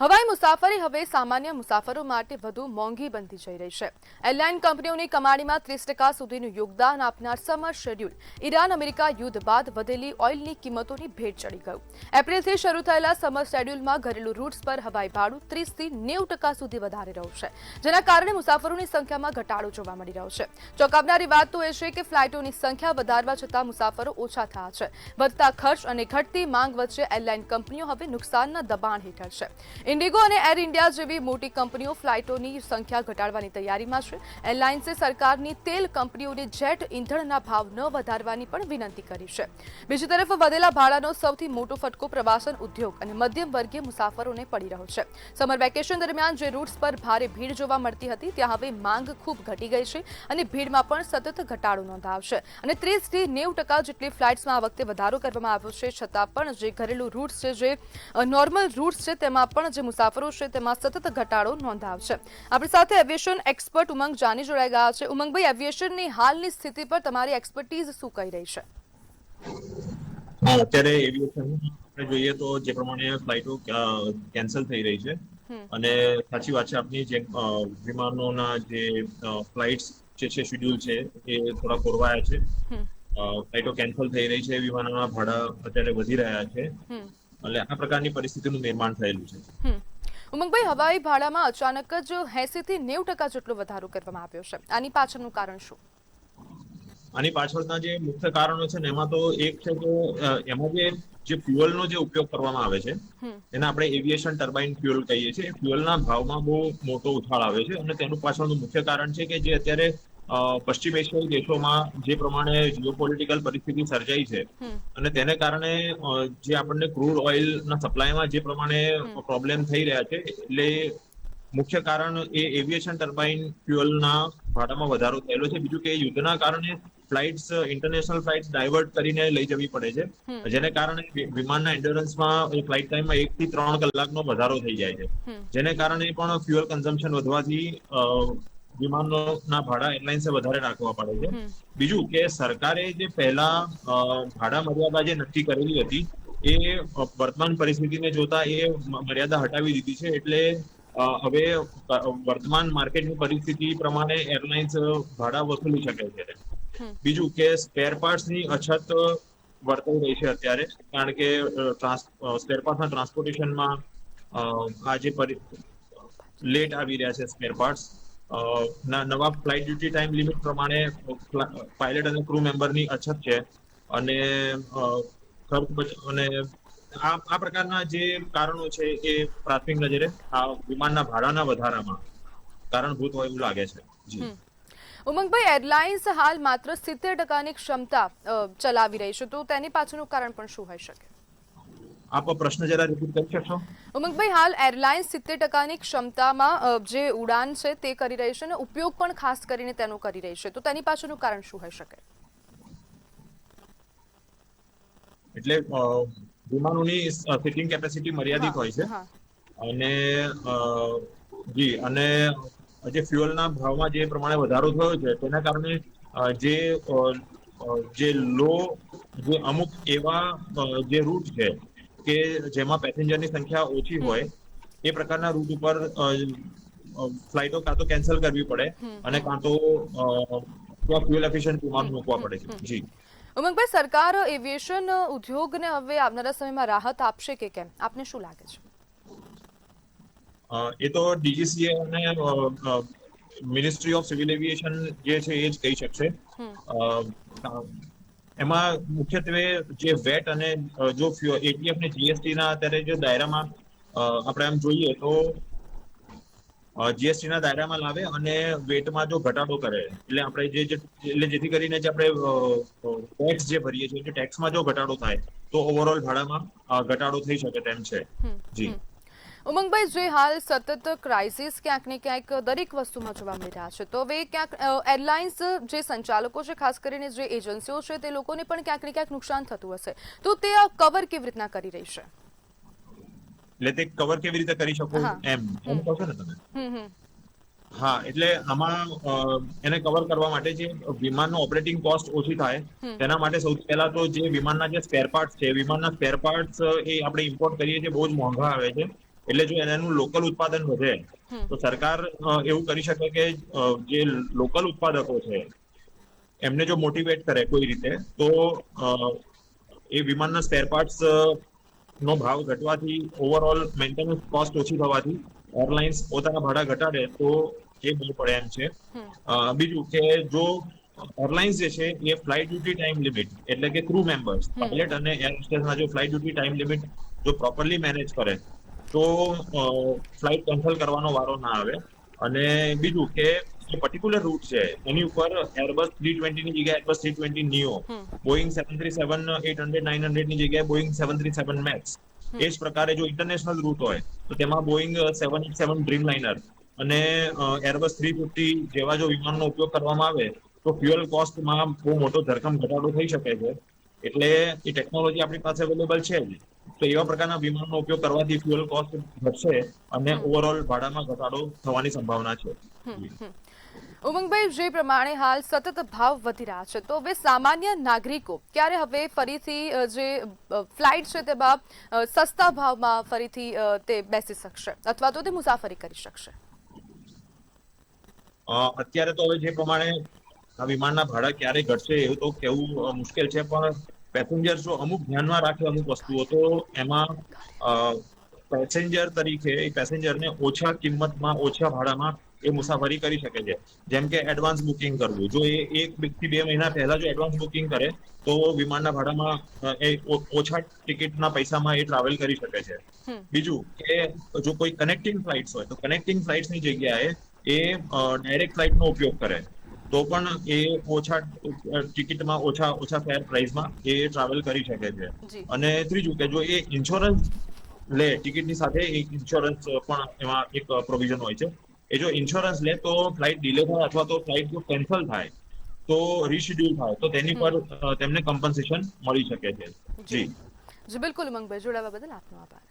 હવાઈ મુસાફરી હવે સામાન્ય મુસાફરો માટે વધુ મોંઘી બનતી જઈ રહી છે. એરલાઇન કંપનીઓની કમાણીમાં 30% સુધીનું યોગદાન આપનાર સમર શેડ્યુલ ઈરાન અમેરિકા યુદ્ધ બાદ વધેલી ઓઇલની કિંમતોની ભેટ ચડી ગયું. એપ્રિલથી શરૂ થયેલા સમર શેડ્યુલમાં ઘરેલું રૂટ્સ પર હવાઈ ભાડું 30થી 90% સુધી વધારી રહ્યું છે, જેના કારણે મુસાફરોની સંખ્યામાં ઘટાડો જોવા મળી રહ્યો છે. ચોંકાવનારી વાત તો એ છે કે ફ્લાઇટોની સંખ્યા વધારવા છતાં મુસાફરો ઓછા થયા છે. વધતા ખર્ચ અને ઘટતી માંગ વચ્ચે એરલાઇન કંપનીઓ હવે નુકસાનના દબાણ હેઠળ છે. ઇન્ડિગો અને એર ઇન્ડિયા જેવી મોટી કંપનીઓ ફ્લાઇટોની સંખ્યા ઘટાડવાની તૈયારીમાં છે. એરલાઇન્સે સરકારની તેલ કંપનીઓને જેટ ઇંધણના ભાવ ન વધારવાની પણ વિનંતી કરી છે. બીજી તરફ વધેલા ભાડાનો સૌથી મોટો ફટકો પ્રવાસન ઉદ્યોગ અને મધ્યમ વર્ગીય મુસાફરોને પડી રહ્યો છે. સમર વેકેશન દરમિયાન જે રૂટ્સ પર ભારે ભીડ જોવા મળતી હતી, ત્યાં હવે માંગ ખૂબ ઘટી ગઈ છે અને ભીડમાં પણ સતત ઘટાડો નોંધાવશે. અને 30થી 90% જેટલી ફ્લાઇટ્સમાં આ વખતે વધારો કરવામાં આવ્યો છે. છતાં પણ જે ઘરેલું રૂટ્સ છે, જે નોર્મલ રૂટ્સ છે, તેમાં પણ જે મુસાફરો છે તેમાં સતત ઘટાડો નોંધાવશે. આપણી સાથે એવિએશન એક્સપર્ટ ઉમંગ જાની જોડાઈ ગયા છે. ઉમંગભાઈ, એવિએશનની હાલની સ્થિતિ પર તમારી એક્સપર્ટીઝ શું કહી રહી છે? અત્યારે એવિએશન આપણે જોઈએ તો જે પ્રમાણે ફ્લાઇટો કેન્સલ થઈ રહી છે અને સાચી વાત છે આપની, જે વિમાનોના જે ફ્લાઇટ્સ જે છે શેડ્યુલ છે એ થોડા ખોરવાયા છે. ફ્લાઇટો કેન્સલ થઈ રહી છે, વિમાનોના ભાડા અત્યારે વધી રહ્યા છે એટલે આ પ્રકારની પરિસ્થિતિનું નિર્માણ થયેલું છે. ઉમંગભાઈ, હવાઈ ભાડામાં અચાનક જ 80થી 90% જેટલો વધારો કરવામાં આવ્યો છે. આની પાછળનું કારણ શું? આની પાછળના જે મુખ્ય કારણો છે ને, એમાં તો એક છે કે એમાં જે ફ્યુઅલનો જે ઉપયોગ કરવામાં આવે છે એને આપણે એવિએશન ટર્બાઇન ફ્યુઅલ કહીએ છીએ. ફ્યુઅલના ભાવમાં બહુ મોટો ઉછાળ આવે છે અને તેનું પાછળનું મુખ્ય કારણ છે કે જે અત્યારે પશ્ચિમ એશિયાઈ દેશોમાં જે પ્રમાણે જીઓપોલિટિકલ પરિસ્થિતિ સર્જાઈ છે અને તેને કારણે જે આપણને ક્રૂડ ઓઇલના સપ્લાયમાં જે પ્રમાણે પ્રોબ્લેમ થઈ રહ્યા છે, એટલે મુખ્ય કારણ એ એવિએશન ટર્બાઇન ફ્યુઅલના ભાડામાં વધારો થયેલો છે. બીજું કે યુદ્ધના કારણે ઇન્ટરનેશનલ ફ્લાઇટ્સ ડાયવર્ટ કરીને લઈ જવી પડે છે, જેને કારણે વિમાનના એન્ડ્યોરન્સમાં ફ્લાઇટ ટાઈમમાં 1 થી 3 કલાકનો વધારો થઈ જાય છે, જેને કારણે પણ ફ્યુઅલ કન્ઝમ્પશન વધવાથી વિમાનોના ભાડા એરલાઇન્સે વધારે રાખવા પડે છે. બીજું કે સરકારે જે પહેલા ભાડા મર્યાદા જે નક્કી કરેલી હતી એ વર્તમાન પરિસ્થિતિને જોતા એ મર્યાદા હટાવી દીધી છે. એટલે હવે વર્તમાન માર્કેટની પરિસ્થિતિ પ્રમાણે એરલાઇન્સ ભાડા વસૂલી શકે છે. બીજું કે સ્પેર પાર્ટ્સની અછત વર્તાઈ રહી છે અત્યારે, કારણ કે સ્પેર પાર્ટ્સના ટ્રાન્સપોર્ટેશનમાં આ જે લેટ આવી રહ્યા છે સ્પેર પાર્ટ્સ, નવા ફ્લાઇટ ડ્યુટી ટાઈમ લિમિટ પ્રમાણે પાયલટ અને ક્રૂ મેમ્બરની અછત છે અને અને આ પ્રકારના જે કારણો છે એ પ્રાથમિક નજરે આ વિમાનના ભાડાના વધારામાં કારણભૂત હોય એવું લાગે છે. જી ઉમંગભાઈ, એરલાઇન્સ હાલ માત્ર 70%ની ક્ષમતા ચલાવી રહી છે, તો તેની પાછળનું કારણ પણ શું હોઈ શકે? આપ પ્રશ્ન જરા રિપીટ કરી શકશો? ઉમંગભાઈ, હાલ એરલાઇન્સ 70%ની ક્ષમતામાં જે ઉડાન છે તે કરી રહી છે અને ઉપયોગ પણ ખાસ કરીને તેનો કરી રહી છે, તો તેની પાછળનું કારણ શું હોઈ શકે? એટલે વિમાનોની સીટિંગ કેપેસિટી મર્યાદિત હોય છે અને અને જે ફ્યુઅલના ભાવમાં જે પ્રમાણે વધારો થયો છે તેના કારણે જે અમુક એવા જે રૂટ છે કે જેમાં પેસેન્જરની સંખ્યા ઓછી હોય એ પ્રકારના રૂટ ઉપર ફ્લાઇટો કાં તો કેન્સલ કરવી પડે અને કાં તો ફ્યુઅલ એફિશિયન્ટ વિમાન મૂકવા પડે છે. જી ઉમંગભાઈ, સરકાર એવિએશન ઉદ્યોગને હવે આવનારા સમયમાં રાહત આપશે કે કેમ? આપને શું લાગે છે? એ તો ડીજીસીએ અને મિનિસ્ટ્રી ઓફ સિવિલ એવિએશન જે છે એ જ કહી શકશે. એમાં મુખ્યત્વે જે વેટ અને જો એટીએફ ને જીએસટી ના અત્યારે જે દાયરામાં આપણે આમ જોઈએ તો જીએસટી ના દાયરામાં લાવે અને વેટમાં જો ઘટાડો કરે, એટલે આપણે જેથી કરીને જે આપણે ટેક્સ જે ભરીએ છીએ એ ટેક્સમાં જો ઘટાડો થાય તો ઓવરઓલ ભાડામાં ઘટાડો થઈ શકે તેમ છે. જી ઉમંગભાઈ, જે હાલ સતત ક્રાઇસિસ ક્યાંક ને ક્યાંક દરેક વસ્તુમાં જોવા મળી રહ્યા છે, તો હવે ક્યાંક એરલાઇન્સ જે સંચાલકો છે, ખાસ કરીને જે એજન્સીઓ છે, તે લોકોને પણ ક્યાંક ને ક્યાંક નુકસાન થતું હશે, તો તે આ કવર કેવી રીતના કરી રહી છે? એટલે તે કવર કેવી રીતે કરી શકો એમ કહો છો ને તમે? હા, એટલે આમાં એને કવર કરવા માટે જે વિમાનનો ઓપરેટિંગ કોસ્ટ ઓછી થાય તેના માટે સૌથી પહેલા તો જે વિમાનના જે સ્પેર પાર્ટ્સ છે, વિમાનના સ્પેર પાર્ટ્સ એ આપણે ઇમ્પોર્ટ કરીએ છીએ બહુ જ મોંઘા આવે છે એટલે જો એનું લોકલ ઉત્પાદન વધે તો સરકાર એવું કરી શકે કે જે લોકલ ઉત્પાદકો છે એમને જો મોટિવેટ કરે કોઈ રીતે તો એ વિમાનના સ્પેર પાર્ટ્સ નો ભાવ ઘટવાથી ઓવરઓલ મેન્ટેનન્સ કોસ્ટ ઓછી થવાથી એરલાઇન્સ પોતાના ભાડા ઘટાડે તો એ બહુ પડે એમ છે. બીજું કે જો એરલાઇન્સ જે છે એ ફ્લાઇટ ડ્યુટી ટાઈમ લિમિટ એટલે કે ક્રૂ મેમ્બર્સ પાયલટ અને એર હોસ્ટેસના જો ફ્લાઇટ ડ્યુટી ટાઈમ લિમિટ જો પ્રોપરલી મેનેજ કરે તો ફ્લાઇટ કેન્સલ કરવાનો વારો ના આવે. અને બીજું કે જે પર્ટિક્યુલર રૂટ છે એની ઉપર એરબસ 320 ની જગ્યાએ એરબસ 320 નિયો, બોઈંગ 737-800-900 ની જગ્યાએ બોઈંગ 737 મેક્સ, એ જ પ્રકારે જો ઇન્ટરનેશનલ રૂટ હોય તો તેમાં બોઈંગ 787 ડ્રીમલાઇનર અને એરબસ 350 જેવા જો વિમાનનો ઉપયોગ કરવામાં આવે તો ફ્યુઅલ કોસ્ટમાં બહુ મોટો ધરખમ ઘટાડો થઈ શકે છે. એટલે એ ટેકનોલોજી આપણી પાસે અવેલેબલ છે જ, તો એવા પ્રકારના વિમાનનો ઉપયોગ કરવાથી ફ્યુઅલ કોસ્ટ ઘટશે અને ઓવરઓલ ભાડામાં ઘટાડો થવાની સંભાવના છે. ઉમંગભાઈ, જે પ્રમાણે હાલ સતત ભાવ વધી રહ્યા છે તો હવે સામાન્ય નાગરિકો ક્યારે હવે ફરીથી જે ફ્લાઇટ છે તેમાં સસ્તા ભાવમાં ફરીથી તે બેસી શકશે અથવા તો તે મુસાફરી કરી શકશે? અત્યારે તો હવે જે પ્રમાણે આ વિમાનના ભાડા ક્યારે ઘટશે એવું તો કહેવું મુશ્કેલ છે, પણ પેસેન્જર જો અમુક ધ્યાનમાં રાખે અમુક વસ્તુઓ તો એમાં પેસેન્જર તરીકે એ પેસેન્જરને ઓછા કિંમતમાં ઓછા ભાડામાં એ મુસાફરી કરી શકે છે. જેમ કે એડવાન્સ બુકિંગ કરવું, જો એ 1 થી 2 મહિના પહેલા જો એડવાન્સ બુકિંગ કરે તો વિમાનના ભાડામાં એ ઓછા ટિકિટના પૈસામાં એ ટ્રાવેલ કરી શકે છે. બીજું કે જો કોઈ કનેક્ટિંગ ફ્લાઇટ્સ હોય તો કનેક્ટિંગ ફ્લાઇટ્સની જગ્યાએ એ ડાયરેક્ટ ફ્લાઇટનો ઉપયોગ કરે તો પણ એ ઓછા ટિકિટમાં ઓછા ફેર પ્રાઇસમાં એ ટ્રાવેલ કરી શકે છે. અને ત્રીજું કે જો એ ઇન્સ્યોરન્સ લે ટિકિટની સાથે એક ઇન્સ્યોરન્સ પણ એમાં એક પ્રોવિઝન હોય છે. એ જો ઇન્સ્યોરન્સ લે તો ફ્લાઇટ ડિલે થાય અથવા તો ફ્લાઇટ જો કેન્સલ થાય તો રીશેડ્યુલ થાય તો તેની પર તેમને કમ્પન્સેશન મળી શકે છે. જી બિલકુલ ઉમંગભાઈ, જોડાવા બદલ આપનો આભાર.